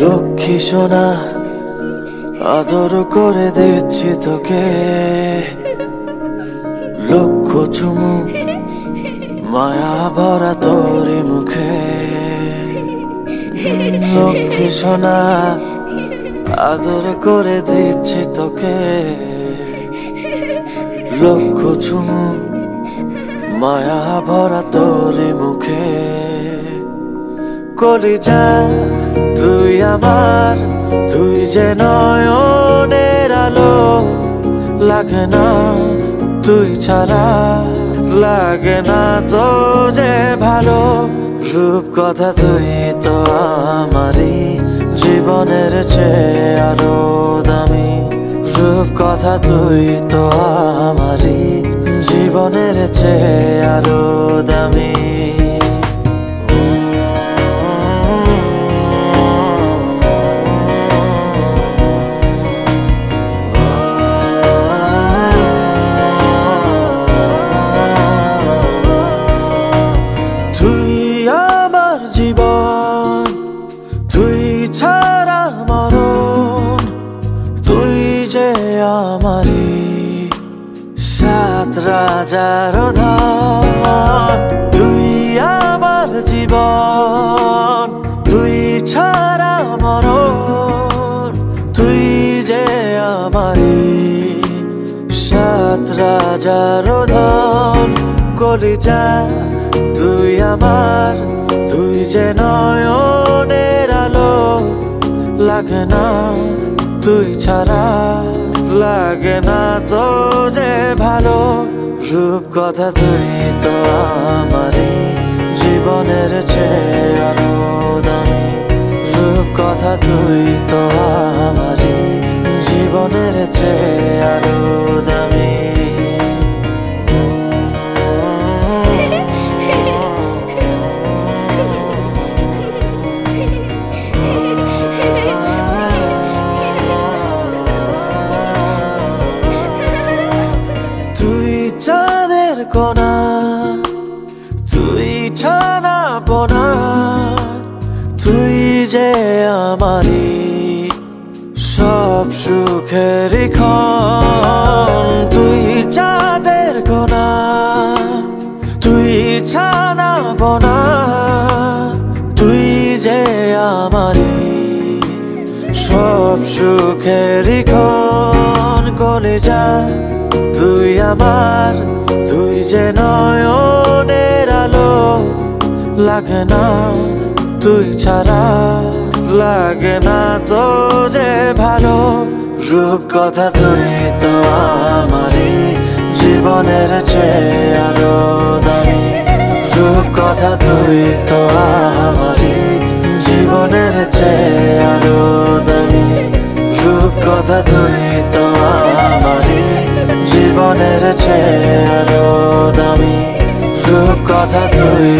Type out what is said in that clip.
লক্ষ্মী সোনা আদর করে দিচ্ছি তোকে, লক্ষ চুমু মায়া ভরা তোরি মুখে। লক্ষ্মী সোনা আদর করে দিচ্ছি তোকে, লক্ষ চুমু মায়া ভরা তোরি মুখে। কলিজা তুই আমার, তুই যে নয়নের আলো, লাগে না তুই ছাড়া, লাগে না তো যে ভালো। রূপ কথা তুই তো আমারই, জীবনের চেয়ে আরো দামি। রূপ কথা তুই তো আমারই, জীবনের চেয়ে আরো দামি। জীবন তুই ছাড়া মরণ, তুই যে আমারি সাত রাজার ধন। তুই আমার জীবন, তুই ছাড়া মরণ, তুই যে আমারি সাত রাজার ধন। কলিজা তুই আমার, তুই যে নয়নের আলো, লাগে না তুই ছাড়া, লাগে না তো যে ভালো। রূপ কথা তুই তো আমারই, জীবনের চেয়ে আরো দামি। রূপ কথা তুই তো আমারই, জীবনের চেয়ে আরো দামি। চাঁদের কোনা তুই ছানা পোনা, তুই যে আমারি সব সুখের ক্ষণ। তুই চাঁদের কোনা তুই ছানা পোনা, তুই যে আমারি সব সুখের ক্ষণ। কলিজা তুই আমার, তুই যে নয়নের আলো, লাগে না তুই ছাড়া, লাগে না তো যে ভালো। রূপ কথা তুই তো আমারই, জীবনের চেয়ে আরো দামি। রূপ কথা তুই তো আমারই, জীবনের চেয়ে আরো দামি। রূপ কথা তুই তো আমারই, জীবনের চেয়ে আরো দামি। রূপ কথা তুই